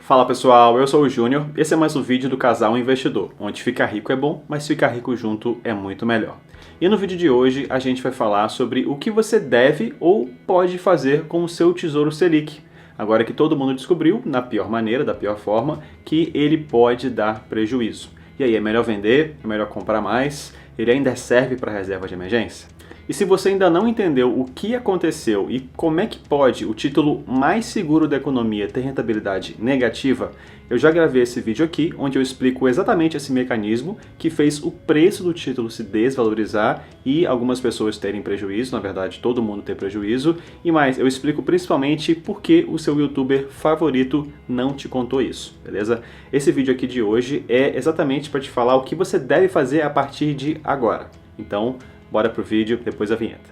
Fala pessoal, eu sou o Júnior, esse é mais um vídeo do Casal Investidor, onde ficar rico é bom, mas ficar rico junto é muito melhor. E no vídeo de hoje a gente vai falar sobre o que você deve ou pode fazer com o seu Tesouro Selic, agora que todo mundo descobriu, na pior maneira, da pior forma, que ele pode dar prejuízo. E aí, é melhor vender? É melhor comprar mais? Ele ainda serve para reserva de emergência? E se você ainda não entendeu o que aconteceu e como é que pode o título mais seguro da economia ter rentabilidade negativa, eu já gravei esse vídeo aqui, onde eu explico exatamente esse mecanismo que fez o preço do título se desvalorizar e algumas pessoas terem prejuízo, na verdade todo mundo ter prejuízo, e mais, eu explico principalmente por que o seu youtuber favorito não te contou isso, beleza? Esse vídeo aqui de hoje é exatamente para te falar o que você deve fazer a partir de agora. Então, bora pro vídeo, depois a vinheta.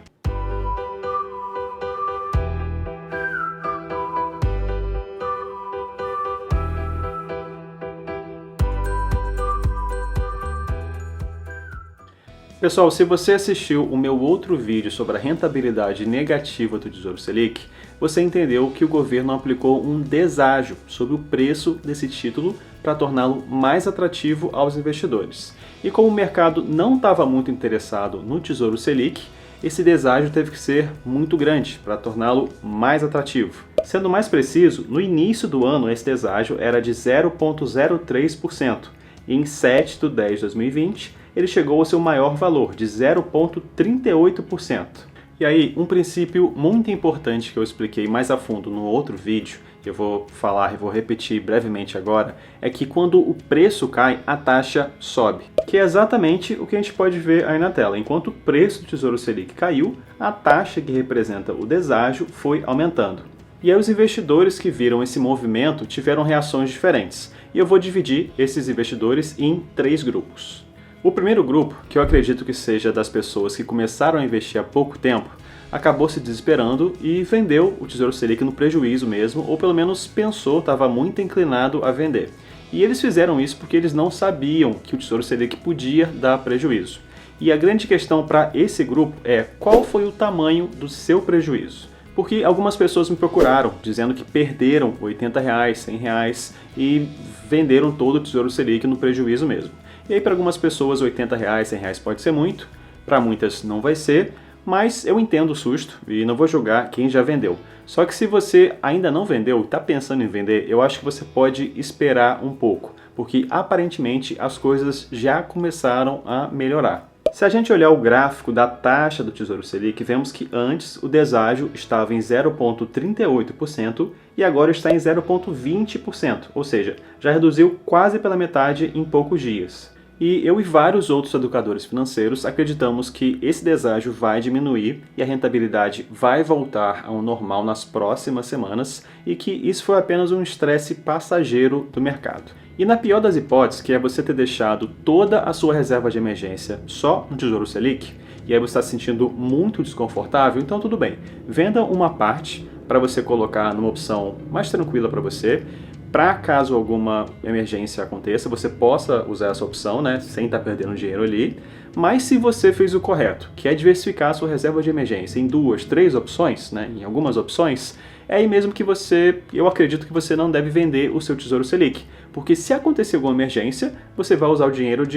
Pessoal, se você assistiu o meu outro vídeo sobre a rentabilidade negativa do Tesouro Selic, você entendeu que o governo aplicou um deságio sobre o preço desse título para torná-lo mais atrativo aos investidores. E como o mercado não estava muito interessado no Tesouro Selic, esse deságio teve que ser muito grande para torná-lo mais atrativo. Sendo mais preciso, no início do ano esse deságio era de 0,03%. E em 7 de 10 de 2020, ele chegou ao seu maior valor, de 0,38%. E aí, um princípio muito importante que eu expliquei mais a fundo no outro vídeo, que eu vou falar e vou repetir brevemente agora, é que quando o preço cai, a taxa sobe. Que é exatamente o que a gente pode ver aí na tela. Enquanto o preço do Tesouro Selic caiu, a taxa que representa o deságio foi aumentando. E aí os investidores que viram esse movimento tiveram reações diferentes. E eu vou dividir esses investidores em 3 grupos. O primeiro grupo, que eu acredito que seja das pessoas que começaram a investir há pouco tempo, acabou se desesperando e vendeu o Tesouro Selic no prejuízo mesmo, ou pelo menos pensou, estava muito inclinado a vender. E eles fizeram isso porque eles não sabiam que o Tesouro Selic podia dar prejuízo. E a grande questão para esse grupo é qual foi o tamanho do seu prejuízo. Porque algumas pessoas me procuraram dizendo que perderam R$80, R$100 e venderam todo o Tesouro Selic no prejuízo mesmo. E aí para algumas pessoas R$80, R$100 pode ser muito, para muitas não vai ser, mas eu entendo o susto e não vou julgar quem já vendeu. Só que se você ainda não vendeu e está pensando em vender, eu acho que você pode esperar um pouco, porque aparentemente as coisas já começaram a melhorar. Se a gente olhar o gráfico da taxa do Tesouro Selic, vemos que antes o deságio estava em 0,38% e agora está em 0,20%, ou seja, já reduziu quase pela metade em poucos dias. E eu e vários outros educadores financeiros acreditamos que esse deságio vai diminuir e a rentabilidade vai voltar ao normal nas próximas semanas e que isso foi apenas um estresse passageiro do mercado. E na pior das hipóteses, que é você ter deixado toda a sua reserva de emergência só no Tesouro Selic, e aí você está se sentindo muito desconfortável, então tudo bem. Venda uma parte para você colocar numa opção mais tranquila para você, para caso alguma emergência aconteça, você possa usar essa opção, né, sem estar perdendo dinheiro ali. Mas se você fez o correto, que é diversificar a sua reserva de emergência em 2, 3 opções, né, em algumas opções, é aí mesmo que eu acredito que você não deve vender o seu Tesouro Selic. Porque se acontecer alguma emergência, você vai usar o dinheiro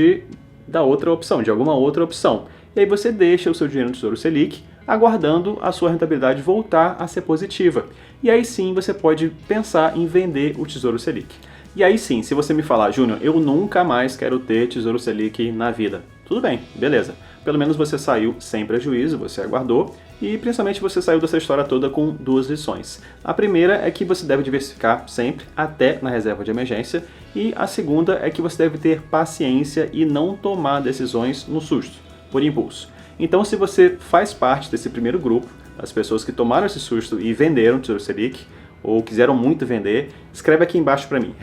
da outra opção, de alguma outra opção. E aí você deixa o seu dinheiro no Tesouro Selic, aguardando a sua rentabilidade voltar a ser positiva. E aí sim você pode pensar em vender o Tesouro Selic. E aí sim, se você me falar, Júnior, eu nunca mais quero ter Tesouro Selic na vida. Tudo bem, beleza. Pelo menos você saiu sem prejuízo, você aguardou, e principalmente você saiu dessa história toda com 2 lições. A primeira é que você deve diversificar sempre, até na reserva de emergência, e a segunda é que você deve ter paciência e não tomar decisões no susto, por impulso. Então, se você faz parte desse primeiro grupo, as pessoas que tomaram esse susto e venderam o Tesouro Selic, ou quiseram muito vender, escreve aqui embaixo para mim,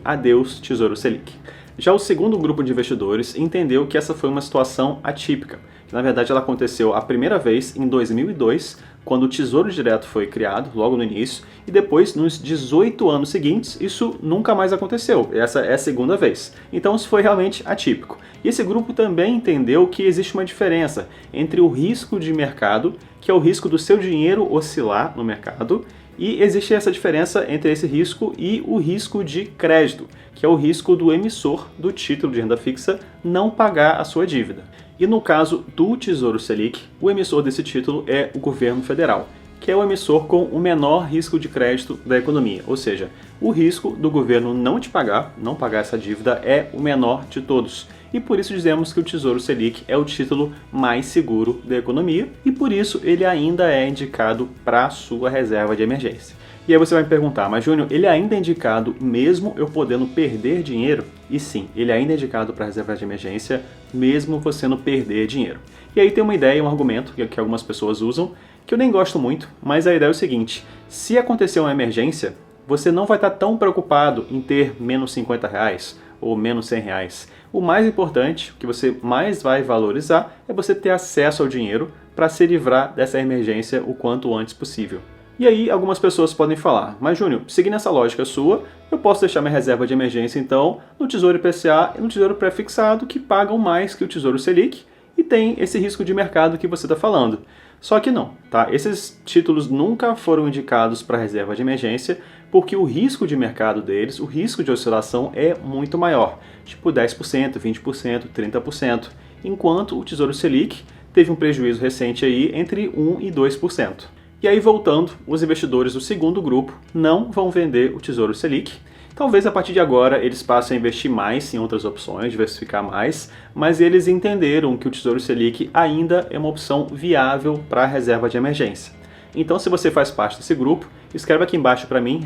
#adeus Tesouro Selic. Já o segundo grupo de investidores entendeu que essa foi uma situação atípica, que na verdade ela aconteceu a primeira vez em 2002, quando o Tesouro Direto foi criado, logo no início, e depois, nos 18 anos seguintes, isso nunca mais aconteceu. Essa é a segunda vez. Então isso foi realmente atípico. E esse grupo também entendeu que existe uma diferença entre o risco de mercado, que é o risco do seu dinheiro oscilar no mercado, E existe essa diferença entre esse risco e o risco de crédito, que é o risco do emissor do título de renda fixa não pagar a sua dívida. E no caso do Tesouro Selic, o emissor desse título é o governo federal, que é o emissor com o menor risco de crédito da economia, ou seja, o risco do governo não pagar essa dívida é o menor de todos. E por isso dizemos que o Tesouro Selic é o título mais seguro da economia e por isso ele ainda é indicado para a sua reserva de emergência. E aí você vai me perguntar, mas Júnior, ele ainda é indicado mesmo eu podendo perder dinheiro? E sim, ele ainda é indicado para a reserva de emergência mesmo você não perder dinheiro. E aí tem uma ideia, um argumento que algumas pessoas usam, que eu nem gosto muito, mas a ideia é o seguinte: se acontecer uma emergência, você não vai estar tão preocupado em ter menos R$50 ou menos R$100. O mais importante, o que você mais vai valorizar, é você ter acesso ao dinheiro para se livrar dessa emergência o quanto antes possível. E aí algumas pessoas podem falar, mas Júnior, seguindo essa lógica sua, eu posso deixar minha reserva de emergência então no Tesouro IPCA e no Tesouro Pré-fixado, que pagam mais que o Tesouro Selic e tem esse risco de mercado que você está falando. Só que não, tá? Esses títulos nunca foram indicados para reserva de emergência porque o risco de mercado deles, o risco de oscilação é muito maior, tipo 10%, 20%, 30%, enquanto o Tesouro Selic teve um prejuízo recente aí entre 1% e 2%. E aí voltando, os investidores do segundo grupo não vão vender o Tesouro Selic. Talvez a partir de agora eles passem a investir mais em outras opções, diversificar mais, mas eles entenderam que o Tesouro Selic ainda é uma opção viável para a reserva de emergência. Então se você faz parte desse grupo, escreve aqui embaixo para mim,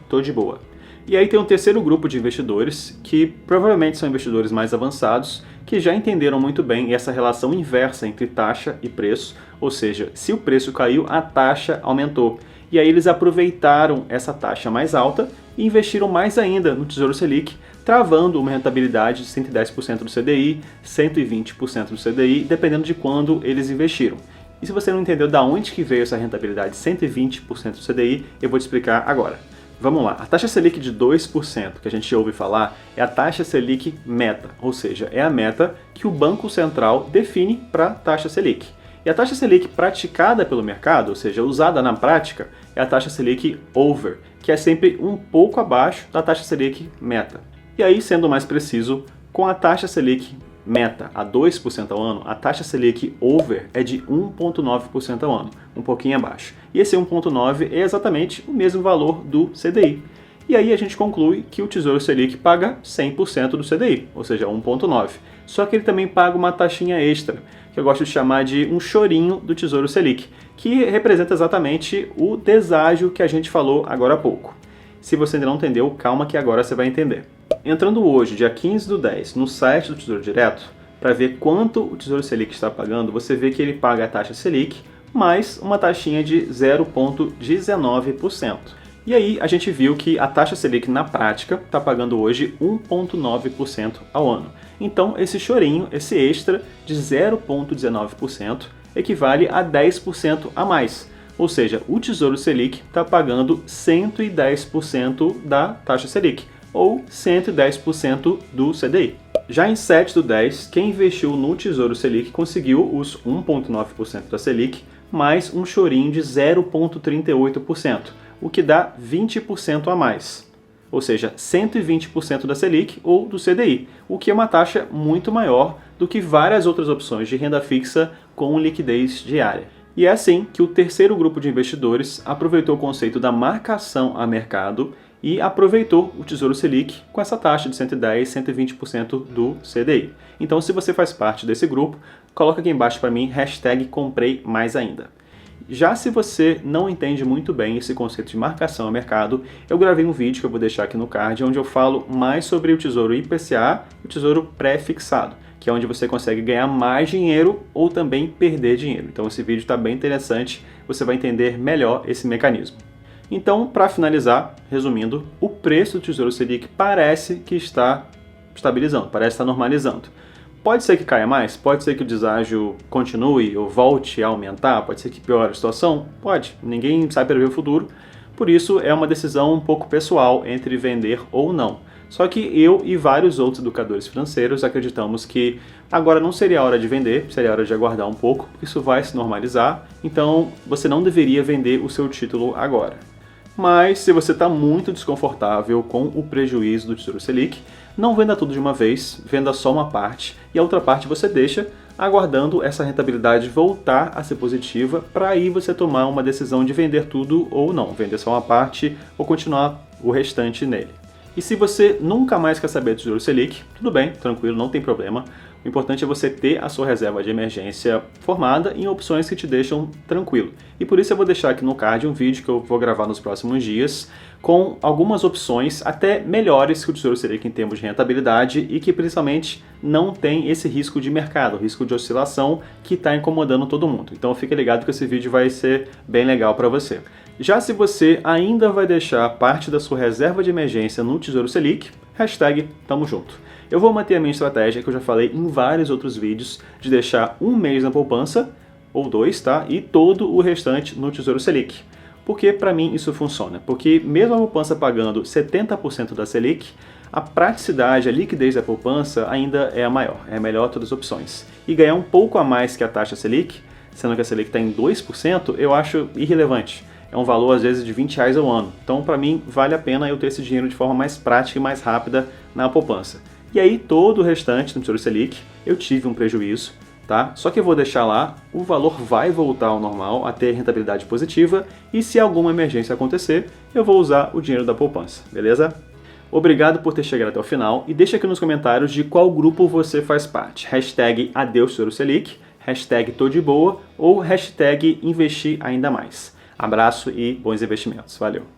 #ToDeBoa. E aí tem um terceiro grupo de investidores, que provavelmente são investidores mais avançados, que já entenderam muito bem essa relação inversa entre taxa e preço, ou seja, se o preço caiu, a taxa aumentou. E aí eles aproveitaram essa taxa mais alta e investiram mais ainda no Tesouro Selic, travando uma rentabilidade de 110% do CDI, 120% do CDI, dependendo de quando eles investiram. E se você não entendeu de onde que veio essa rentabilidade de 120% do CDI, eu vou te explicar agora. Vamos lá, a taxa Selic de 2% que a gente ouve falar é a taxa Selic meta, ou seja, é a meta que o Banco Central define para a taxa Selic. E a taxa Selic praticada pelo mercado, ou seja, usada na prática, é a taxa Selic over, que é sempre um pouco abaixo da taxa Selic meta. E aí, sendo mais preciso, com a taxa Selic meta a 2% ao ano, a taxa Selic over é de 1,9% ao ano, um pouquinho abaixo. E esse 1,9% é exatamente o mesmo valor do CDI. E aí a gente conclui que o Tesouro Selic paga 100% do CDI, ou seja, 1,9%. Só que ele também paga uma taxinha extra, que eu gosto de chamar de um chorinho do Tesouro Selic, que representa exatamente o deságio que a gente falou agora há pouco. Se você ainda não entendeu, calma que agora você vai entender. Entrando hoje, dia 15/10, no site do Tesouro Direto, para ver quanto o Tesouro Selic está pagando, você vê que ele paga a taxa Selic mais uma taxinha de 0,19%. E aí a gente viu que a taxa Selic na prática está pagando hoje 1,9% ao ano. Então esse chorinho, esse extra de 0,19% equivale a 10% a mais. Ou seja, o Tesouro Selic está pagando 110% da taxa Selic, ou 110% do CDI. Já em 7/10, quem investiu no Tesouro Selic conseguiu os 1,9% da Selic, mais um chorinho de 0,38%, o que dá 20% a mais. Ou seja, 120% da Selic ou do CDI, o que é uma taxa muito maior do que várias outras opções de renda fixa com liquidez diária. E é assim que o terceiro grupo de investidores aproveitou o conceito da marcação a mercado e aproveitou o Tesouro Selic com essa taxa de 110%, 120% do CDI. Então, se você faz parte desse grupo, coloca aqui embaixo para mim, #CompreiMaisAinda. Já se você não entende muito bem esse conceito de marcação a mercado, eu gravei um vídeo que eu vou deixar aqui no card, onde eu falo mais sobre o Tesouro IPCA e o Tesouro Pré-fixado, que é onde você consegue ganhar mais dinheiro ou também perder dinheiro. Então esse vídeo está bem interessante, você vai entender melhor esse mecanismo. Então, para finalizar, resumindo, o preço do Tesouro Selic parece que está estabilizando, parece estar normalizando. Pode ser que caia mais, pode ser que o deságio continue ou volte a aumentar, pode ser que piore a situação, pode, ninguém sabe prever o futuro, por isso é uma decisão um pouco pessoal entre vender ou não. Só que eu e vários outros educadores financeiros acreditamos que agora não seria a hora de vender, seria a hora de aguardar um pouco, porque isso vai se normalizar, então você não deveria vender o seu título agora. Mas se você está muito desconfortável com o prejuízo do Tesouro Selic, não venda tudo de uma vez, venda só uma parte e a outra parte você deixa aguardando essa rentabilidade voltar a ser positiva para aí você tomar uma decisão de vender tudo ou não, vender só uma parte ou continuar o restante nele. E se você nunca mais quer saber do Tesouro Selic, tudo bem, tranquilo, não tem problema. O importante é você ter a sua reserva de emergência formada em opções que te deixam tranquilo. E por isso eu vou deixar aqui no card um vídeo que eu vou gravar nos próximos dias com algumas opções até melhores que o Tesouro Selic em termos de rentabilidade e que principalmente não tem esse risco de mercado, risco de oscilação que está incomodando todo mundo. Então fique ligado que esse vídeo vai ser bem legal para você. Já se você ainda vai deixar parte da sua reserva de emergência no Tesouro Selic, hashtag tamo junto. Eu vou manter a minha estratégia que eu já falei em vários outros vídeos de deixar um mês na poupança, ou 2, tá? E todo o restante no Tesouro Selic. Por que para mim isso funciona? Porque mesmo a poupança pagando 70% da Selic, a praticidade, a liquidez da poupança ainda é a maior, é a melhor de todas as opções. E ganhar um pouco a mais que a taxa Selic, sendo que a Selic está em 2%, eu acho irrelevante. É um valor às vezes de R$20 ao ano. Então para mim vale a pena eu ter esse dinheiro de forma mais prática e mais rápida na poupança. E aí todo o restante do Tesouro Selic eu tive um prejuízo, tá? Só que eu vou deixar lá, o valor vai voltar ao normal, a ter rentabilidade positiva, e se alguma emergência acontecer, eu vou usar o dinheiro da poupança, beleza? Obrigado por ter chegado até o final e deixa aqui nos comentários de qual grupo você faz parte. Hashtag Adeus Tesouro Selic, hashtag Tô de Boa ou hashtag Investir Ainda Mais. Abraço e bons investimentos. Valeu!